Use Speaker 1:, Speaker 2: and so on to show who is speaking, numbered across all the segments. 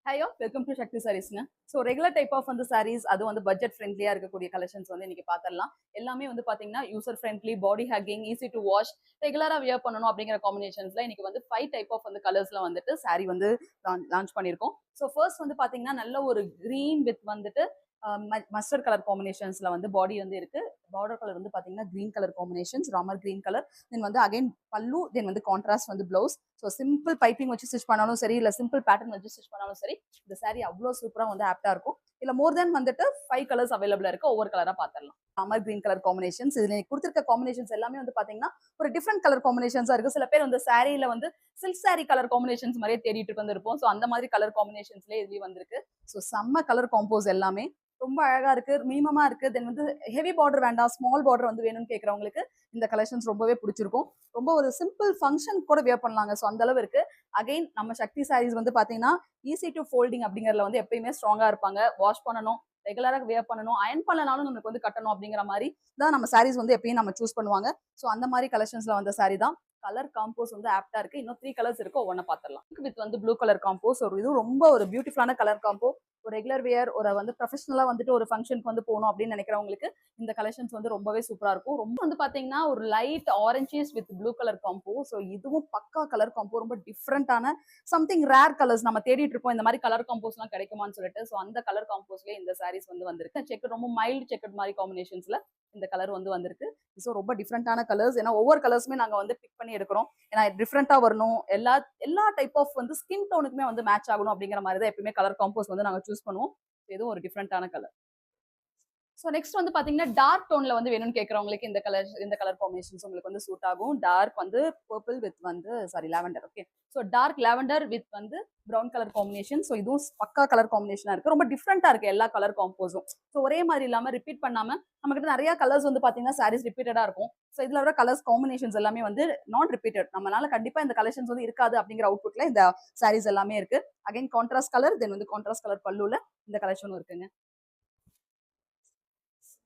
Speaker 1: Hi all welcome to Sakthi சாரீஸ்ங்க. So regular type of வந்து சாரீஸ் அது வந்து பட்ஜெட் ஃப்ரெண்ட்லியா இருக்கக்கூடிய கலெக்ஷன்ஸ் வந்து இன்னைக்கு பார்த்துடலாம். எல்லாமே வந்து பாத்தீங்கன்னா user friendly, body hacking, easy to wash, ரெகுலரா வியர் பண்ணணும் அப்படிங்கிற காம்பினேஷன்ஸ்ல இன்னைக்கு வந்து 5 டைப் ஆஃப் வந்து கலர்ஸ்ல வந்துட்டு சாரீ வந்து லான்ச் பண்ணியிருக்கோம். ஸோ ஃபர்ஸ்ட் வந்து பாத்தீங்கன்னா நல்ல ஒரு கிரீன் வித் வந்துட்டு மஸ்டர்ட் கலர் காம்பினேஷன்ஸ்ல வந்து பாடி வந்து இருக்கு. பார்டர் கலர் வந்து பாத்தீங்கன்னா green colour combinations, Ramar green colour. Then வந்து அகைன் பல்லு, தென் வந்து கான்ட்ராஸ்ட் வந்து பிளவுஸ். ஸோ சிம்பிள் பைப்பிங் வச்சு ஸ்டிச் பண்ணாலும் சரி, இல்ல சிம்பிள் பேட்டர்ன் வச்சு ஸ்டிச் பண்ணாலும் சரி, இந்த சாரி அவ்வளோ சூப்பரா வந்து ஆப்டா இருக்கும். இல்ல மோர் தென் வந்துட்டு 5 கலர்ஸ் அவைலபிளா இருக்கு. ஒவ்வொரு கலரா பாத்திரலாம். Ramar green colour combinations. இதுல கொடுத்திருக்க காம்பினேஷன்ஸ் எல்லாமே வந்து பாத்தீங்கன்னா ஒரு டிஃப்ரெண்ட் கலர் காம்பினேஷன்ஸா இருக்கு. சில பேர் வந்து சாரியில வந்து சில்க் சாரி கலர் காம்பினேஷன்ஸ் மாதிரியே தேடிட்டு வந்திருப்போம். ஸோ அந்த மாதிரி கலர் காம்பினேஷன்ஸ்லேயே இதுலயும் வந்திருக்கு. ஸோ செம்ம கலர் காம்போஸ் எல்லாமே ரொம்ப அழகா இருக்கு, மினிமமா இருக்கு. தென் வந்து ஹெவி பார்டர் வேண்டாம், ஸ்மால் பார்டர் வந்து வேணும்னு கேட்கறவங்களுக்கு இந்த கலெக்ஷன்ஸ் ரொம்பவே பிடிச்சிருக்கும். ரொம்ப ஒரு சிம்பிள் ஃபங்க்ஷன் கூட வியர் பண்ணலாங்க. ஸோ அந்த அளவு இருக்கு. அகைன் நம்ம சக்தி சாரீஸ் வந்து பாத்தீங்கன்னா ஈஸி டு ஃபோல்டிங் அப்படிங்கறதுல வந்து எப்பயுமே ஸ்ட்ராங்கா இருப்பாங்க. வாஷ் பண்ணணும், ரெகுலரா வியர் பண்ணணும், அயன் பண்ணனாலும் நமக்கு வந்து கட்டணும் அப்படிங்கிற மாதிரி தான் நம்ம சாரீஸ் வந்து எப்பயும் நம்ம சூஸ் பண்ணுவாங்க. ஸோ அந்த மாதிரி கலெக்ஷன்ஸ்ல வந்த சாரி தான். கலர் காம்போஸ் வந்து ஆப்டா இருக்கு. இன்னும் 3 கலர்ஸ் இருக்கு, ஒவ்வொன்னா பாத்திரலாம். வித் வந்து ப்ளூ கலர் காம்போஸ். ஒரு இது ரொம்ப ஒரு பியூட்டிஃபுல்லான கலர் காம்போ. ஒரு ரெகுலர் வியர், ஒரு வந்து ப்ரொஃபஷனலா வந்துட்டு ஒரு ஃபங்க்ஷனுக்கு வந்து போகணும் அப்படின்னு நினைக்கிறவங்களுக்கு இந்த கலெக்ஷன்ஸ் வந்து ரொம்பவே சூப்பரா இருக்கும். ரொம்ப வந்து பாத்தீங்கன்னா ஒரு light oranges with blue colour combo. So இதுவும் பக்கா கலர் காம்போ. ரொம்ப டிஃப்ரெண்டான சம்திங் ரேர் கலர்ஸ் நம்ம தேடிட்டு இருப்போம், இந்த மாதிரி கலர் காம்போஸ் எல்லாம் கிடைக்குமான்னு சொல்லிட்டு. ஸோ அந்த கலர் காம்போஸ்லயே இந்த சாரீஸ் வந்து வந்திருக்கு. செக் ரொம்ப மைல்டு செக்கட் மாதிரி காம்பினேஷன்ஸ்ல இந்த கலர் வந்து வந்திருக்கு. ஸோ ரொம்ப டிஃப்ரெண்டான கலர்ஸ். ஏன்னா ஒவ்வொரு கலர்ஸுமே நாங்க வந்து பிக் பண்ணி எடுக்கிறோம். ஏன்னா டிஃப்ரெண்டா வரணும், எல்லா டைப் ஆஃப் வந்து ஸ்கின் டோனுக்குமே வந்து மேட்ச் ஆகணும் அப்படிங்கிற மாதிரி தான் எப்பயுமே கலர் காம்போஸ் வந்து நாங்க சூஸ் பண்ணுவோம். இதுவும் ஒரு டிஃப்ரெண்டான கலர். ஸோ நெக்ஸ்ட் வந்து பாத்தீங்கன்னா டார்க் டோன்ல வந்து வேணும்னு கேட்கறவங்களுக்கு இந்த கலர் காம்பினேஷன்ஸ் உங்களுக்கு வந்து சூட் ஆகும். டார்க் வந்து பர்பிள் வித் வந்து lavender. Okay, so dark lavender with வந்து ப்ரௌன் கலர் காம்பினேஷன். ஸோ இதுவும் பக்கா கலர் காம்பினேஷனா இருக்கு. ரொம்ப டிஃப்ரெண்டா இருக்கு எல்லா கலர் காம்போஸும். ஸோ ஒரே மாதிரி இல்லாம ரிப்பீட் பண்ணாம நம்ம கிட்ட நிறைய கலர்ஸ் வந்து பாத்தீங்கன்னா சாரீஸ் ரிப்பீட்டடா இருக்கும். ஸோ இதுல வர கலர்ஸ் காம்பினேஷன்ஸ் எல்லாமே வந்து நான் ரிப்பீட்டட். நம்மளால கண்டிப்பா இந்த கலெக்ஷன்ஸ் வந்து இருக்காது அப்படிங்கிற அவுட்புட்ல இந்த சாரீஸ் எல்லாமே இருக்கு. அகைன் கான்ட்ராஸ்ட் கலர், தென் வந்து கான்ட்ராஸ்ட் கலர் பல்லுல இந்த கலெக்ஷனும் இருக்குங்க.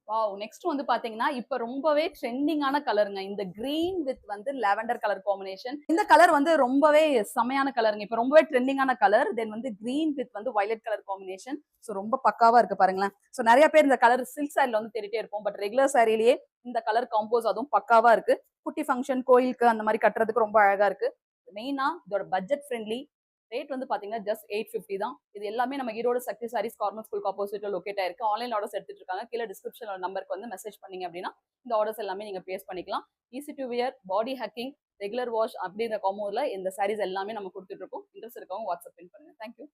Speaker 1: வாவ்! நெக்ஸ்ட் வந்து பாத்தீங்கன்னா இப்ப ரொம்பவே ட்ரெண்டிங்கான கலருங்க. இந்த கிரீன் வித் வந்து லாவெண்டர் கலர் காம்பினேஷன். இந்த கலர் வந்து ரொம்பவே செமையான கலருங்க. இப்ப ரொம்பவே ட்ரெண்டிங்கான கலர். தென் வந்து கிரீன் வித் வந்து வயலட் கலர் காம்பினேஷன். சோ ரொம்ப பக்காவா இருக்கு பாருங்களேன். சோ நிறைய பேர் இந்த கலர் சில்க் சாரில வந்து தேடிட்டே இருப்போம். பட் ரெகுலர் சாரிலேயே இந்த கலர் காம்போஸ் அதுவும் பக்காவா இருக்கு. குட்டி ஃபங்க்ஷன், கோயிலுக்கு அந்த மாதிரி கட்டுறதுக்கு ரொம்ப அழகா இருக்கு. மெயினா இதோட பட்ஜெட் ஃப்ரெண்ட்லி. ரேட் வந்து பாத்தீங்கன்னா ஜஸ்ட் 850 தான். இது எல்லாமே நம்ம ஈரோடு சக்தி சாரீஸ் கார்னர் ஸ்கூல் ஆப்போசிட்ல லொகேட் ஆயிருக்கு. ஆன்லைன் ஆர்டர்ஸ் எடுத்துட்டு இருக்காங்க. கீழே டிஸ்கிரிப்ஷன்ல நம்பருக்கு வந்து மெசேஜ் பண்ணீங்க அப்படின்னா இந்த ஆர்டர்ஸ் எல்லாமே நீங்க பிளேஸ் பண்ணிக்கலாம். Easy to wear, body hacking, regular wash அப்படிங்கிற காம்போல இந்த சாரீஸ் எல்லாமே நம்ம கொடுத்துட்டு இருக்கோம். இன்ட்ரெஸ்ட் இருக்கவங்க வாட்ஸ்அப் பண்ணுங்க. தேங்க்யூ.